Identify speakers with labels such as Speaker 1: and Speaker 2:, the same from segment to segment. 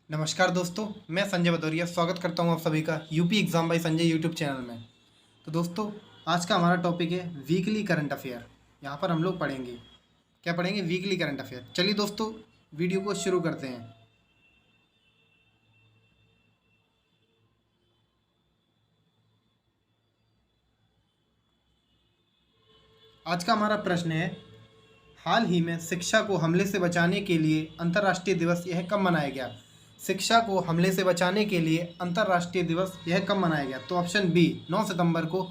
Speaker 1: नमस्कार दोस्तों, मैं संजय भदौरिया स्वागत करता हूं आप सभी का UP exam by Sanjay YouTube channel में। तो दोस्तों, आज का हमारा टॉपिक है वीकली करंट अफेयर। यहाँ पर हम लोग पढ़ेंगे, क्या पढ़ेंगे? Weekly current affair. चलिए दोस्तों, वीडियो को शुरू करते हैं। आज का हमारा प्रश्न है, हाल ही में शिक्षा को हमले से बचाने के लिए अंतर्राष्ट्रीय दिवस यह कब मनाया गया? शिक्षा को हमले से बचाने के लिए अंतर्राष्ट्रीय दिवस यह कब मनाया गया? तो ऑप्शन बी, 9 सितंबर को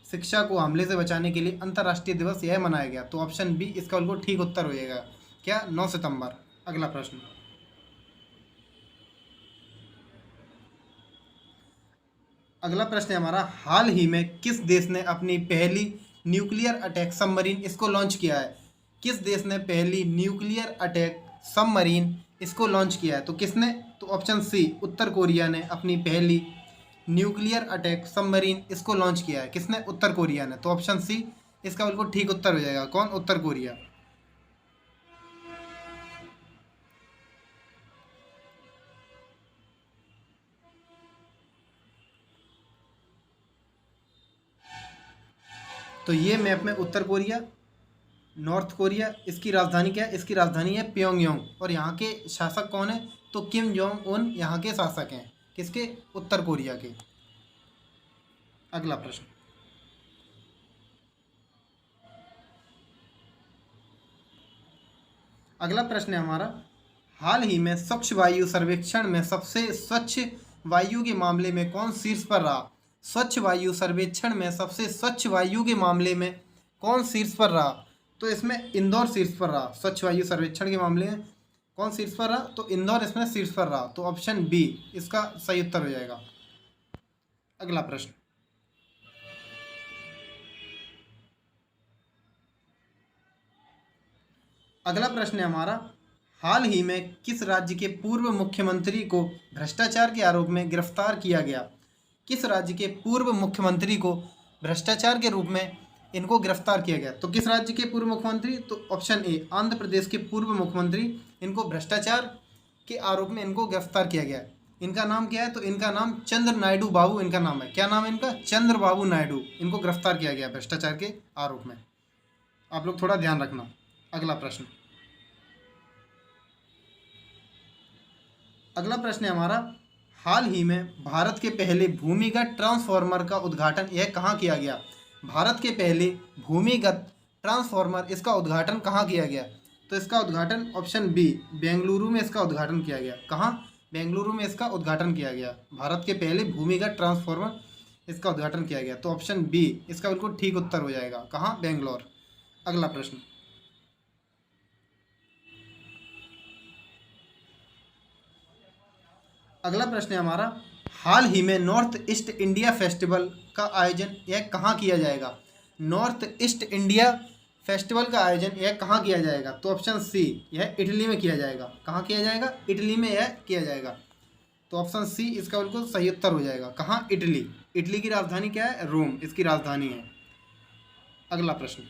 Speaker 1: शिक्षा को हमले से बचाने के लिए अंतर्राष्ट्रीय दिवस यह मनाया गया। तो ऑप्शन बी इसका बिल्कुल ठीक उत्तर हो जाएगा। क्या? 9 सितंबर। अगला प्रश्न। अगला प्रश्न है हमारा, हाल ही में किस देश ने अपनी पहली न्यूक्लियर अटैक सबमरीन इसको लॉन्च किया है? किस देश ने पहली न्यूक्लियर अटैक सबमरीन इसको लॉन्च किया है? तो किसने? तो ऑप्शन सी, उत्तर कोरिया ने अपनी पहली न्यूक्लियर अटैक सबमरीन इसको लॉन्च किया है। किसने? उत्तर कोरिया ने। तो ऑप्शन सी इसका बिल्कुल ठीक उत्तर हो जाएगा। कौन? उत्तर कोरिया। तो ये मैप में उत्तर कोरिया, नॉर्थ कोरिया, इसकी राजधानी क्या है? इसकी राजधानी है प्योंगयांग। और यहाँ के शासक कौन है? तो किम जोंग उन यहाँ के शासक हैं। किसके? उत्तर कोरिया के। अगला प्रश्न। अगला प्रश्न है हमारा, हाल ही में स्वच्छ वायु सर्वेक्षण में सबसे स्वच्छ वायु के मामले में कौन शीर्ष पर रहा? स्वच्छ वायु सर्वेक्षण में सबसे स्वच्छ वायु के मामले में कौन शीर्ष पर रहा? तो इसमें इंदौर शीर्ष पर रहा। स्वच्छ वायु सर्वेक्षण के मामले में कौन शीर्ष पर रहा? तो इंदौर इसमें शीर्ष पर रहा। तो ऑप्शन बी इसका सही उत्तर हो जाएगा। अगला प्रश्न। अगला प्रश्न है हमारा, हाल ही में किस राज्य के पूर्व मुख्यमंत्री को भ्रष्टाचार के आरोप में गिरफ्तार किया गया? किस राज्य के पूर्व मुख्यमंत्री को भ्रष्टाचार के रूप में इनको गिरफ्तार किया गया? तो किस राज्य के पूर्व मुख्यमंत्री? तो ऑप्शन ए, आंध्र प्रदेश के पूर्व मुख्यमंत्री, इनको भ्रष्टाचार के आरोप में इनको गिरफ्तार किया गया। इनका नाम क्या है? तो इनका नाम चंद्र नायडू बाबू इनका नाम है। क्या नाम है इनका? चंद्र बाबू नायडू। इनको गिरफ्तार किया गया भ्रष्टाचार के आरोप में। आप लोग थोड़ा ध्यान रखना। अगला प्रश्न। अगला प्रश्न है हमारा, हाल ही में भारत के पहले भूमिगत ट्रांसफार्मर का उद्घाटन यह कहाँ किया गया? भारत के पहले भूमिगत ट्रांसफार्मर, इसका उद्घाटन कहाँ किया गया? तो इसका उद्घाटन ऑप्शन बी, बेंगलुरु में इसका उद्घाटन किया गया। कहाँ? बेंगलुरु में इसका उद्घाटन किया गया। भारत के पहले भूमिगत ट्रांसफार्मर इसका उद्घाटन किया गया। तो ऑप्शन बी इसका बिल्कुल ठीक उत्तर हो जाएगा। कहाँ? बेंगलोर। अगला प्रश्न। अगला प्रश्न है हमारा, हाल ही में नॉर्थ ईस्ट इंडिया फेस्टिवल का आयोजन यह कहाँ किया जाएगा? नॉर्थ ईस्ट इंडिया फेस्टिवल का आयोजन यह कहाँ किया जाएगा? तो ऑप्शन सी, यह इटली में किया जाएगा। कहाँ किया जाएगा? इटली में यह किया जाएगा। तो ऑप्शन सी इसका बिल्कुल सही उत्तर हो जाएगा। कहाँ? इटली। इटली की राजधानी क्या है? रोम इसकी राजधानी है। अगला प्रश्न।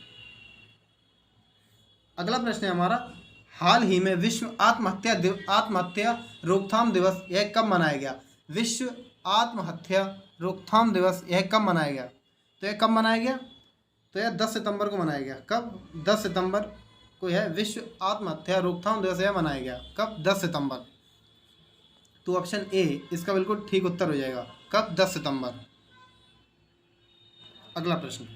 Speaker 1: अगला प्रश्न है हमारा, हाल ही में विश्व आत्महत्या रोकथाम दिवस यह कब मनाया गया? विश्व आत्महत्या रोकथाम दिवस यह कब मनाया गया? तो यह कब मनाया गया? तो यह 10 सितंबर को मनाया गया। कब? 10 सितंबर को यह विश्व आत्महत्या रोकथाम दिवस यह मनाया गया। कब? 10 सितंबर। तो ऑप्शन ए इसका बिल्कुल ठीक उत्तर हो जाएगा। कब? 10 सितंबर। अगला प्रश्न।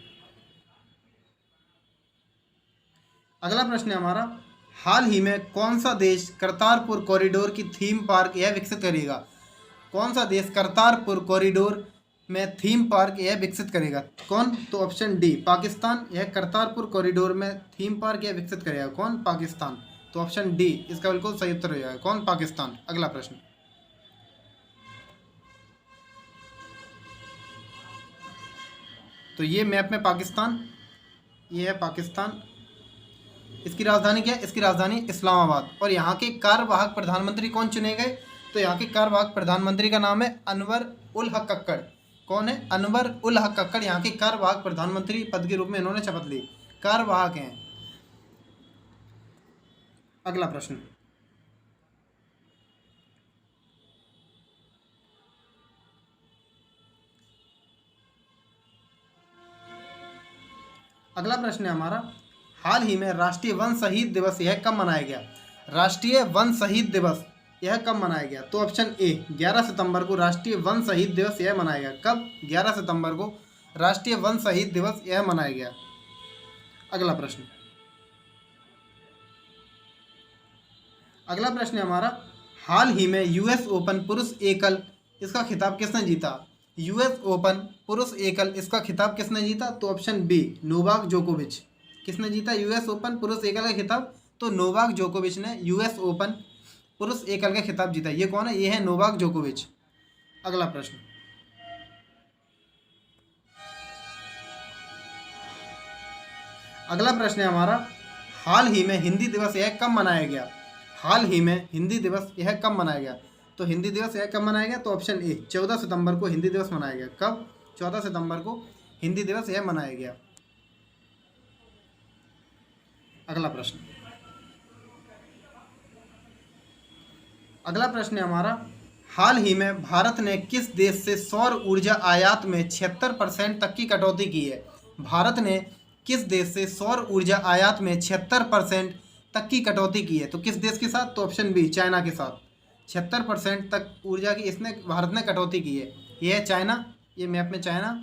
Speaker 1: अगला प्रश्न है हमारा, हाल ही में कौन सा देश करतारपुर कॉरिडोर की थीम पार्क यह विकसित करेगा? कौन सा देश करतारपुर कॉरिडोर में थीम पार्क यह विकसित करेगा? कौन? तो ऑप्शन डी, पाकिस्तान। यह करतारपुर कॉरिडोर में थीम पार्क यह विकसित करेगा। कौन? पाकिस्तान। तो ऑप्शन डी इसका बिल्कुल सही उत्तर हो जाएगा। कौन? पाकिस्तान। अगला प्रश्न। तो ये मैप में पाकिस्तान, ये है पाकिस्तान। इसकी राजधानी क्या है? इसकी राजधानी इस्लामाबाद। और यहाँ के कार्यवाहक प्रधानमंत्री कौन चुने गए? तो यहाँ के कार्यवाहक प्रधानमंत्री का नाम है अनवर उल हक कक्कड़। कौन है? अनवर उल हक कक्कड़ यहाँ के कार्यवाहक प्रधानमंत्री पद के रूप में इन्होंने शपथ ली। कार्यवाहक हैं। अगला प्रश्न। अगला प्रश्न है हमारा, हाल ही में राष्ट्रीय वन शहीद दिवस यह कब मनाया गया? राष्ट्रीय वन शहीद दिवस यह कब मनाया गया? तो ऑप्शन ए 11 सितंबर को राष्ट्रीय वन शहीद दिवस यह मनाया गया। कब? 11 सितंबर को राष्ट्रीय वन शहीद दिवस यह मनाया गया। अगला प्रश्न, अगला प्रश्न है हमारा, हाल ही में यूएस ओपन पुरुष एकल इसका खिताब किसने जीता? यूएस ओपन पुरुष एकल इसका खिताब किसने जीता? तो ऑप्शन बी नोवाक जोकोविच। किसने जीता यूएस ओपन पुरुष एकल का खिताब? तो नोवाक जोकोविच ने यूएस ओपन पुरुष एकल का खिताब जीता। ये कौन है? ये है नोवाक जोकोविच। अगला प्रश्न, अगला प्रश्न है हमारा, हाल ही में हिंदी दिवस यह कब मनाया गया? हाल ही में हिंदी दिवस यह कब मनाया गया? तो हिंदी दिवस यह कब मनाया गया? तो ऑप्शन ए 14 सितंबर को हिंदी दिवस मनाया गया। कब? 14 सितंबर को हिंदी दिवस यह मनाया गया। अगला प्रश्न, अगला प्रश्न है हमारा, हाल ही में भारत ने किस देश से सौर ऊर्जा आयात में 76% तक की कटौती की है? भारत ने किस देश से सौर ऊर्जा आयात में 76% तक की कटौती की है? तो किस देश के साथ? तो ऑप्शन बी चाइना के साथ। 76% तक ऊर्जा की इसने भारत ने कटौती की है। ये है चाइना, ये मैप में चाइना।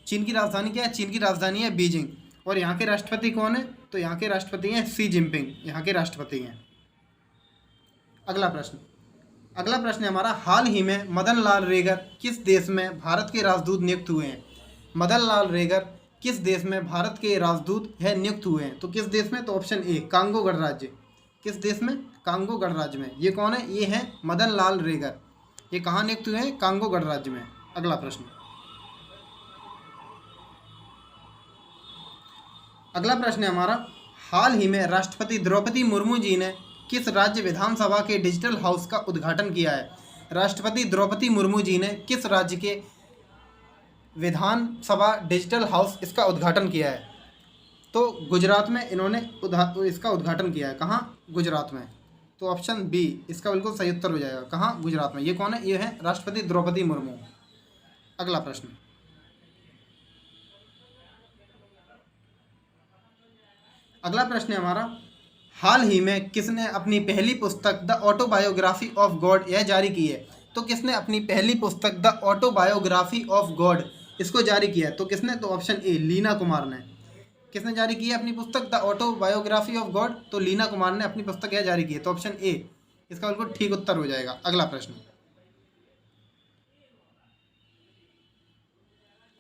Speaker 1: चीन की राजधानी क्या है? चीन की राजधानी है बीजिंग। और यहाँ के राष्ट्रपति कौन है? तो यहाँ के राष्ट्रपति हैं शी जिनपिंग, यहाँ के राष्ट्रपति हैं। अगला प्रश्न, अगला प्रश्न है हमारा, हाल ही में मदन लाल रेगर किस देश में भारत के राजदूत नियुक्त हुए हैं? मदन लाल रेगर किस देश में भारत के राजदूत है नियुक्त हुए हैं? तो किस देश में? तो ऑप्शन ए कांगो गणराज्य। किस देश में? कांगो गणराज्य में। ये कौन है? ये है मदन लाल रेगर। ये कहाँ नियुक्त हुए हैं? कांगो गणराज्य में। अगला प्रश्न, अगला प्रश्न है हमारा, हाल ही में राष्ट्रपति द्रौपदी मुर्मू जी ने किस राज्य विधानसभा के डिजिटल हाउस का उद्घाटन किया है? राष्ट्रपति द्रौपदी मुर्मू जी ने किस राज्य के विधानसभा डिजिटल हाउस इसका उद्घाटन किया है? तो गुजरात में इन्होंने इसका उद्घाटन किया है। कहाँ? गुजरात में। तो ऑप्शन बी इसका बिल्कुल सही उत्तर हो जाएगा। कहाँ? गुजरात में। ये कौन है? ये है राष्ट्रपति द्रौपदी मुर्मू। अगला प्रश्न, अगला प्रश्न है हमारा, हाल ही में किसने अपनी पहली पुस्तक द ऑटोबायोग्राफी ऑफ गॉड यह जारी की है? तो किसने अपनी पहली पुस्तक द ऑटोबायोग्राफी ऑफ गॉड इसको जारी किया है? तो किसने? तो ऑप्शन ए लीना कुमार ने। किसने जारी की है अपनी पुस्तक द ऑटोबायोग्राफी ऑफ गॉड? तो लीना कुमार ने अपनी पुस्तक यह जारी की है। तो ऑप्शन ए इसका बिल्कुल ठीक उत्तर हो जाएगा। अगला प्रश्न,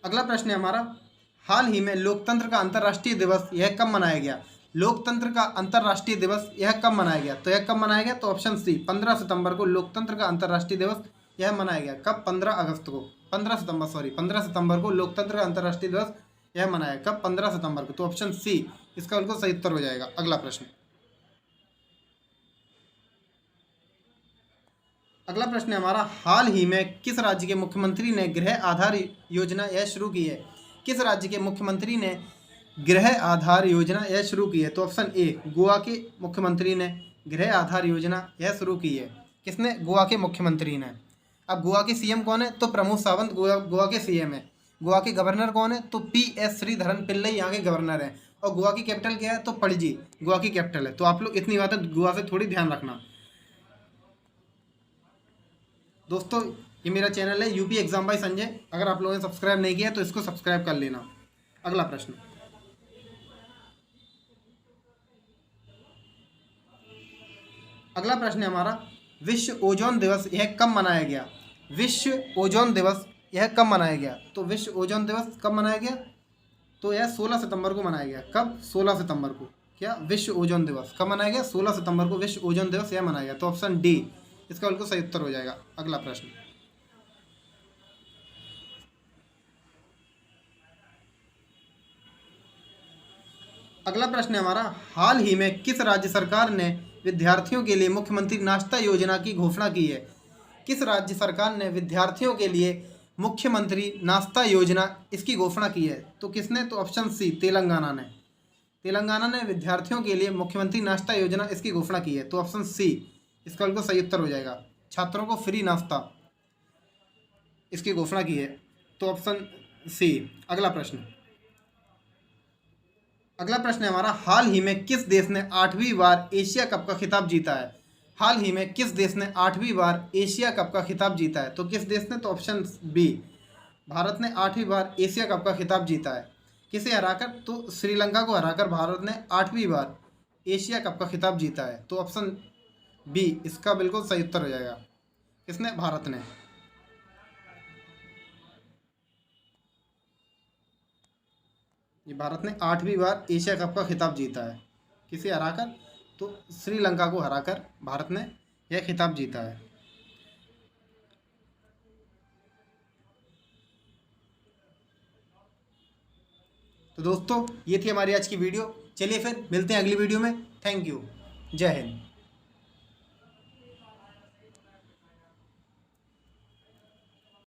Speaker 1: अगला प्रश्न है हमारा, हाल ही में लोकतंत्र का अंतर्राष्ट्रीय दिवस यह कब मनाया गया? लोकतंत्र का अंतर्राष्ट्रीय दिवस यह कब मनाया गया? तो यह कब मनाया गया? तो ऑप्शन सी 15 सितंबर को लोकतंत्र का अंतर्राष्ट्रीय दिवस यह मनाया गया। कब? 15 अगस्त को। 15 सितंबर, सॉरी 15 सितंबर को लोकतंत्र का अंतर्राष्ट्रीय दिवस यह मनाया। कब? 15 सितंबर को। तो ऑप्शन सी इसका बिल्कुल सही उत्तर हो जाएगा। अगला प्रश्न, अगला प्रश्न है हमारा, हाल ही में किस राज्य के मुख्यमंत्री ने गृह आधार योजना यह शुरू की है? किस राज्य के मुख्यमंत्री ने गृह आधार योजना यह शुरू की है? तो ऑप्शन ए गोवा के मुख्यमंत्री ने गृह आधार योजना यह शुरू की है। किसने? गोवा के मुख्यमंत्री ने। अब गोवा के सीएम कौन है? तो प्रमोद सावंत गोवा के सीएम है। गोवा के गवर्नर कौन है? तो PS श्रीधरन पिल्लई यहाँ के गवर्नर हैं। और गोवा की कैपिटल क्या है? तो पणजी गोवा की कैपिटल है। तो आप लोग इतनी बातें गोवा से थोड़ी ध्यान रखना। दोस्तों ये मेरा चैनल है यूपी एग्जाम बाय संजय। अगर आप लोगों ने सब्सक्राइब नहीं किया तो इसको सब्सक्राइब कर लेना। अगला प्रश्न, अगला प्रश्न है हमारा, विश्व ओजोन दिवस यह कब मनाया गया? विश्व ओजोन दिवस यह कब मनाया गया? तो विश्व ओजोन दिवस कब मनाया गया? तो यह 16 सितंबर को मनाया गया। कब? 16 सितंबर को। क्या? विश्व ओजोन दिवस कब मनाया गया? 16 सितंबर को विश्व ओजोन दिवस यह मनाया गया। तो ऑप्शन डी इसका बिल्कुल सही उत्तर हो जाएगा। अगला प्रश्न, अगला प्रश्न है हमारा, हाल ही में किस राज्य सरकार ने विद्यार्थियों के लिए मुख्यमंत्री नाश्ता योजना की घोषणा की है? किस राज्य सरकार ने विद्यार्थियों के लिए मुख्यमंत्री नाश्ता योजना इसकी घोषणा की है? तो किसने? तो ऑप्शन सी तेलंगाना ने। तेलंगाना ने विद्यार्थियों के लिए मुख्यमंत्री नाश्ता योजना इसकी घोषणा की है। तो ऑप्शन सी इसका बिल्कुल सही उत्तर हो जाएगा। छात्रों को फ्री नाश्ता इसकी घोषणा की है। तो ऑप्शन सी। अगला प्रश्न, अगला प्रश्न है हमारा, हाल ही में किस देश ने 8वीं बार एशिया कप का खिताब जीता है? हाल ही में किस देश ने 8वीं बार एशिया कप का खिताब जीता है? तो किस देश ने? तो ऑप्शन बी, भारत ने 8वीं बार एशिया कप का खिताब जीता है। किसे हराकर? तो श्रीलंका को हराकर भारत ने 8वीं बार एशिया कप का खिताब जीता है। तो ऑप्शन बी इसका बिल्कुल सही उत्तर हो जाएगा। किसने? भारत ने। ये भारत ने 8वीं बार एशिया कप का खिताब जीता है। किसे हराकर? तो श्रीलंका को हराकर भारत ने यह खिताब जीता है। तो दोस्तों ये थी हमारी आज की वीडियो। चलिए फिर मिलते हैं अगली वीडियो में। Thank you. जय हिंद।